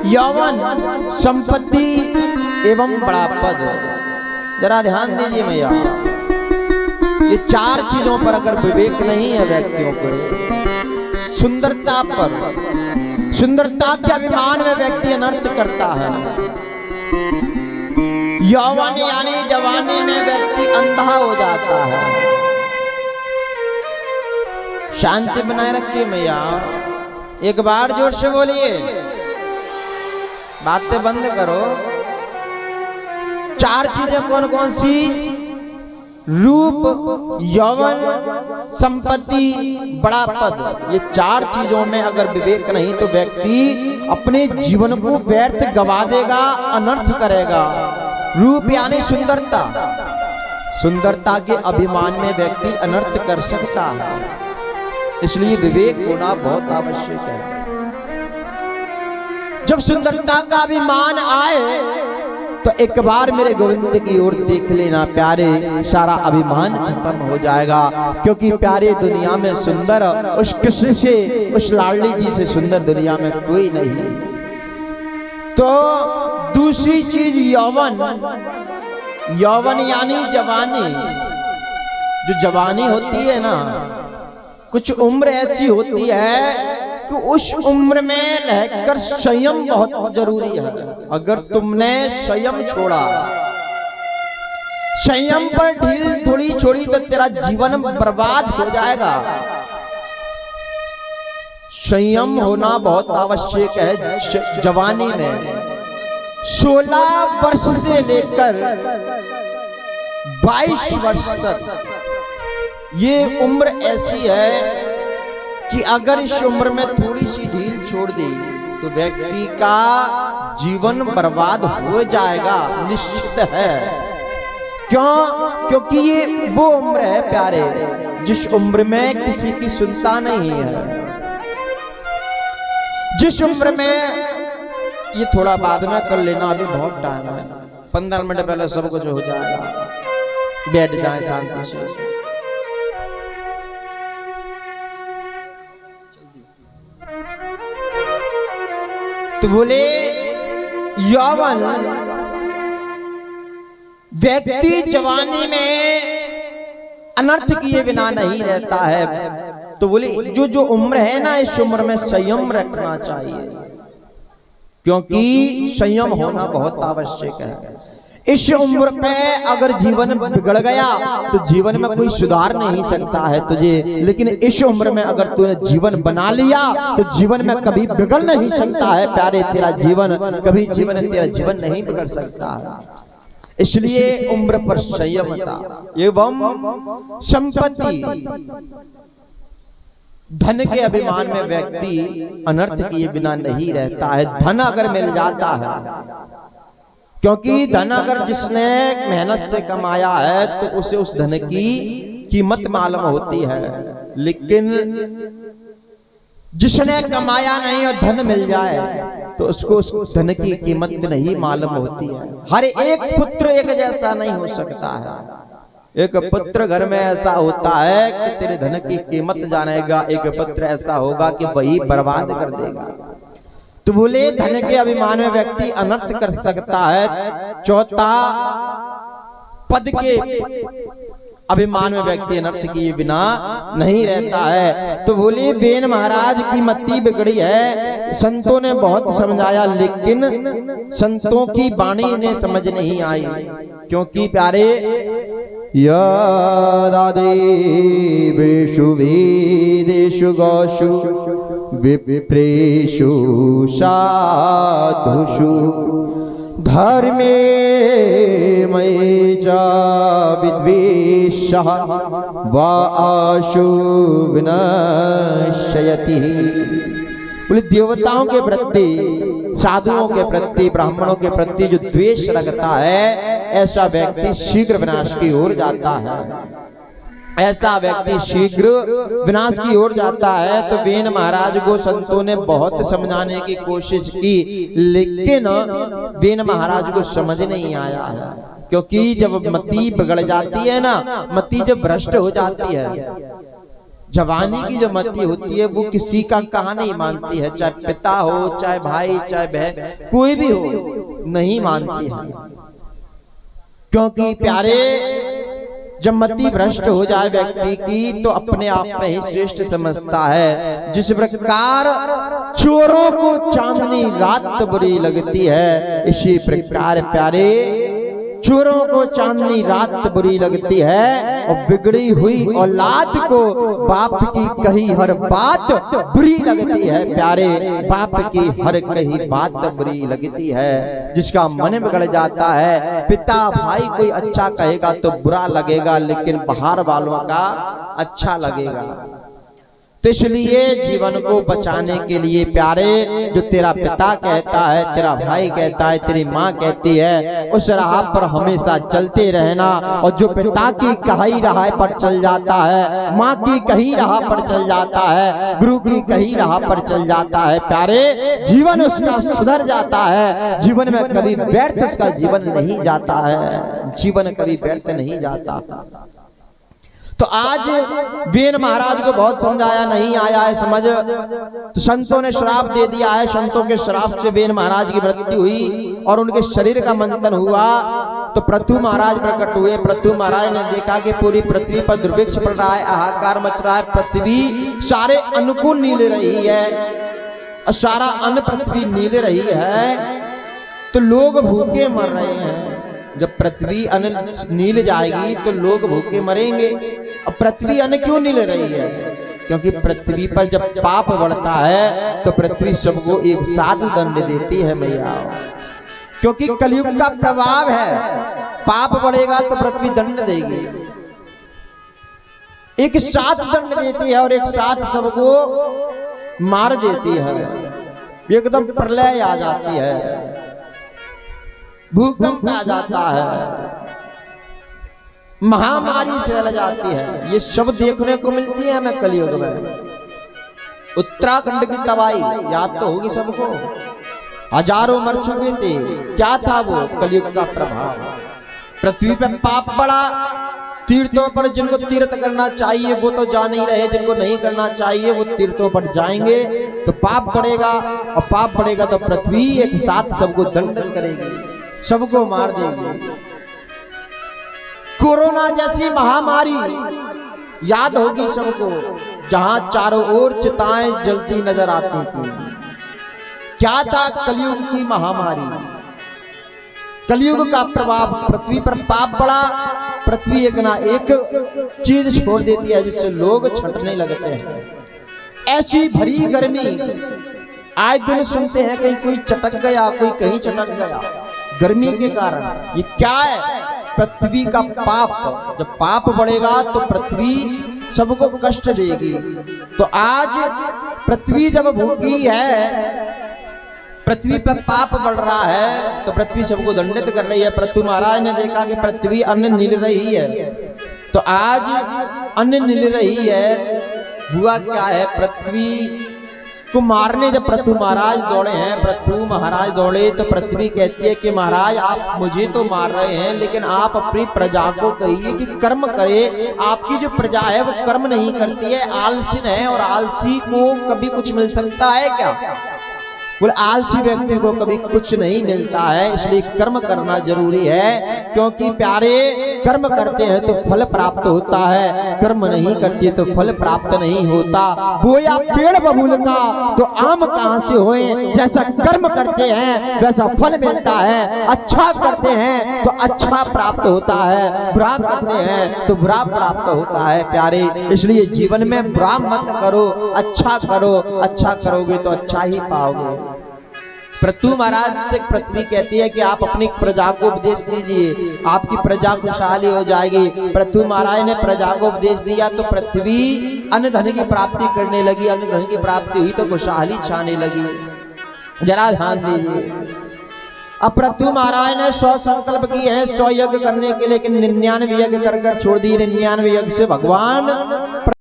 यौवन, संपत्ति एवं बड़ा पद। जरा ध्यान दीजिए मैया, ये चार चीजों पर अगर विवेक नहीं है व्यक्तियों को, सुंदरता पर, सुंदरता के अभिमान में व्यक्ति अनर्थ करता है। यौवन यानी जवानी में व्यक्ति अंधा हो जाता है। शांति बनाए रखिए मैया, एक बार जोर से बोलिए, बातें बंद करो। चार चीजें कौन कौन सी? रूप, यौवन, संपत्ति, बड़ा पद। ये चार चीजों में अगर विवेक नहीं तो व्यक्ति अपने जीवन को व्यर्थ गवा देगा, अनर्थ करेगा। रूप यानी सुंदरता, सुंदरता के अभिमान में व्यक्ति अनर्थ कर सकता है, इसलिए विवेक होना बहुत आवश्यक है। जब सुंदरता का अभिमान आए तो एक बार मेरे गोविंद की ओर देख लेना प्यारे, सारा अभिमान खत्म हो जाएगा। क्योंकि प्यारे दुनिया में सुंदर उस कृष्ण से, उस लाडली जी से सुंदर दुनिया में कोई नहीं। तो दूसरी चीज यौवन, यौवन यानी जवानी। जो जवानी होती है ना, कुछ उम्र ऐसी होती है कि उस उम्र में रहकर संयम बहुत जरूरी है। अगर तुमने संयम छोड़ा, संयम पर ढील थोड़ी छोड़ी तो तेरा जीवन बर्बाद हो जाएगा। संयम होना बहुत आवश्यक है जवानी में। 16 वर्ष से लेकर 22 वर्ष तक ये उम्र ऐसी है कि अगर इस उम्र में थोड़ी सी ढील छोड़ दी तो व्यक्ति का जीवन बर्बाद हो जाएगा, निश्चित है। क्यों? क्योंकि ये वो उम्र है प्यारे जिस उम्र में किसी की सुनता नहीं है। जिस उम्र में, ये थोड़ा बाद में कर लेना, अभी बहुत टाइम है, 15 मिनट पहले सब कुछ हो जाएगा। बैठ जाए शांति से। तो बोले यौवन, व्यक्ति जवानी में अनर्थ किए बिना नहीं रहता है। तो बोले जो जो उम्र है ना, इस उम्र में संयम रखना चाहिए, क्योंकि संयम होना बहुत आवश्यक है। इस उम्र पे अगर जीवन बिगड़ गया तो जीवन में कोई सुधार नहीं सकता है तुझे। लेकिन इस उम्र में अगर तूने जीवन बना लिया तो जीवन में कभी बिगड़ नहीं सकता है प्यारे। तेरा जीवन कभी तेरा जीवन नहीं बिगड़ सकता है। इसलिए उम्र पर संयमता एवं संपत्ति, धन के अभिमान में व्यक्ति अनर्थ किए बिना नहीं रहता है। धन अगर मिल जाता है, क्योंकि धन अगर जिसने मेहनत से कमाया है तो उसे उस धन की कीमत मालूम होती है, लेकिन जिसने कमाया नहीं और धन मिल जाए तो उसको उस धन की कीमत नहीं मालूम होती है। हर एक पुत्र एक जैसा नहीं हो सकता है। एक पुत्र घर में ऐसा होता है कि तेरे धन की कीमत जानेगा, एक पुत्र ऐसा होगा कि वही बर्बाद कर देगा। तो बोले धन के अभिमान में व्यक्ति अनर्थ कर सकता है। चौथा, पद के अभिमान में व्यक्ति अनर्थ किए बिना नहीं रहता है। तो बोले वेन महाराज की मति बिगड़ी है। संतों ने बहुत समझाया लेकिन संतों की वाणी ने समझ नहीं आई, क्योंकि प्यारे यदादेवेषु वेदेषु गौषु विप्रेषु साधुषु धर्मे मयि च विद्वेषः वा आशु विनश्यति। बोले देवताओं के प्रति, साधुओं के प्रति, ब्राह्मणों के प्रति जो द्वेष रखता है ऐसा व्यक्ति शीघ्र विनाश की ओर जाता है। ऐसा व्यक्ति शीघ्र विनाश की ओर जाता है। तो वेन महाराज को संतों ने बहुत समझाने की कोशिश की, लेकिन वेन महाराज को समझ नहीं आया है। क्योंकि जब मति बिगड़ जाती है ना, मति जब भ्रष्ट हो जाती है, जवानी की जो मति होती है वो किसी का कहा नहीं मानती है, चाहे पिता हो, चाहे भाई, चाहे बहन, कोई भी हो, नहीं मानती है। क्योंकि प्यारे, जब मति भ्रष्ट हो जाए व्यक्ति की तो अपने आप में ही श्रेष्ठ समझता है। जिस प्रकार चोरों को चांदनी रात बुरी लगती है, इसी प्रकार प्यारे चोरों को चांदनी रात बुरी लगती है और बिगड़ी हुई औलाद को बाप की कही हर बात बुरी लगती है। प्यारे, बाप की हर कही बात बुरी लगती है। जिसका मन बिगड़ जाता है, पिता भाई कोई अच्छा कहेगा तो बुरा लगेगा, लेकिन बाहर वालों का अच्छा लगेगा। तो इसलिए जीवन को बचाने के लिए प्यारे, जो तेरा पिता कहता है, तेरा भाई कहता है, तेरी माँ कहती है, उस राह पर हमेशा चलते रहना। और जो पिता की कही राह पर चल जाता है, माँ की कही राह पर चल जाता है, गुरु की कही राह पर चल जाता है, प्यारे जीवन उसका सुधर जाता है। जीवन में कभी व्यर्थ उसका जीवन नहीं जाता है, जीवन कभी व्यर्थ नहीं जाता। तो आज वेन महाराज को बहुत समझाया, नहीं आया है समझ, तो संतों ने श्राप दे दिया है। संतों के श्राप से वेन महाराज की मृत्यु हुई और उनके शरीर का मंथन हुआ। तो पृथु महाराज प्रकट हुए। पृथु महाराज ने देखा कि पूरी पृथ्वी पर दुर्भिक्ष पड़ रहा है, हाहाकार मच रहा है, पृथ्वी सारे अन्न को नील रही है और सारा अन्न पृथ्वी नील रही है, तो लोग भूखे मर रहे हैं। जब पृथ्वी अन्न नील जाएगी तो लोग भूखे मरेंगे। अब पृथ्वी अन्न क्यों नील रही है? क्योंकि पृथ्वी पर जब पाप बढ़ता है तो पृथ्वी सबको एक साथ दंड देती है मैया। क्योंकि कलयुग का प्रभाव है, पाप बढ़ेगा तो पृथ्वी दंड देगी, एक साथ दंड देती है और एक साथ सबको मार देती है। एकदम प्रलय आ जाती है, भूकंप आ जाता है, महामारी फैल जाती है। ये सब देखने को मिलती है हमें कलयुग में। उत्तराखंड की तबाही याद तो होगी सबको, हजारों मर चुके थे। क्या था वो? कलयुग का प्रभाव। पृथ्वी पे पाप बढ़ा, तीर्थों पर जिनको तीर्थ करना चाहिए वो तो जा नहीं रहे, जिनको नहीं करना चाहिए वो तीर्थों पर जाएंगे, तो पाप बढ़ेगा और पाप बढ़ेगा तो पृथ्वी एक साथ सबको दंडन करेगी, सबको मार देगी। कोरोना जैसी महामारी याद होगी सबको, जहां चारों ओर चिताएं जलती नजर आती थी। क्या था? कलयुग की महामारी, कलयुग का प्रभाव। पृथ्वी पर पाप बढ़ा, पृथ्वी एक ना एक चीज छोड़ देती है जिससे लोग छंटने लगते हैं। ऐसी भरी गर्मी, आए दिन सुनते हैं कहीं कोई चटक गया, कोई कहीं चटक गया गर्मी के कारण। ये क्या है? पृथ्वी का पाप। जब पाप बढ़ेगा तो पृथ्वी सबको कष्ट देगी। तो आज पृथ्वी जब भूखी है, पृथ्वी पर पाप बढ़ रहा है, तो पृथ्वी सबको दंडित कर रही है। पृथु महाराज ने देखा कि पृथ्वी अन्न नील रही है, तो आज अन्न नील रही है। हुआ क्या है? पृथ्वी को मारने जब पृथु महाराज दौड़े हैं, पृथु महाराज दौड़े तो पृथ्वी कहती है कि महाराज आप मुझे तो मार रहे हैं, लेकिन आप अपनी प्रजा को कहिए कि कर्म करे। आपकी जो प्रजा है वो कर्म नहीं करती है, आलसी है, और आलसी को कभी कुछ मिल सकता है क्या? बोले आलसी व्यक्ति को कभी कुछ नहीं मिलता है, इसलिए कर्म करना जरूरी है। क्योंकि प्यारे, कर्म करते हैं तो फल प्राप्त होता है, कर्म नहीं करते तो फल प्राप्त नहीं होता। बोया पेड़ बबूल का तो आम कहां से होए, जैसा कर्म करते हैं वैसा फल मिलता है। अच्छा करते हैं तो अच्छा प्राप्त होता है, बुरा करते हैं तो बुरा प्राप्त होता है। प्यारे, इसलिए जीवन में बुरा मत करो, अच्छा करो। अच्छा करोगे तो अच्छा ही पाओगे। पृथु महाराज से पृथ्वी कहती है कि आप अपनी प्रजा को उपदेश दीजिए, आपकी प्रजा खुशहाली हो जाएगी। पृथु महाराज ने प्रजा को उपदेश दिया तो पृथ्वी अन्न धन की प्राप्ति करने लगी। अन्न धन की प्राप्ति हुई तो खुशहाली छाने लगी। जरा ध्यान दीजिए, अब पृथु महाराज ने 100 संकल्प किए हैं 100 यज्ञ करने के, लेकिन 99 यज्ञ कर छोड़ दिए। 99 यज्ञ से भगवान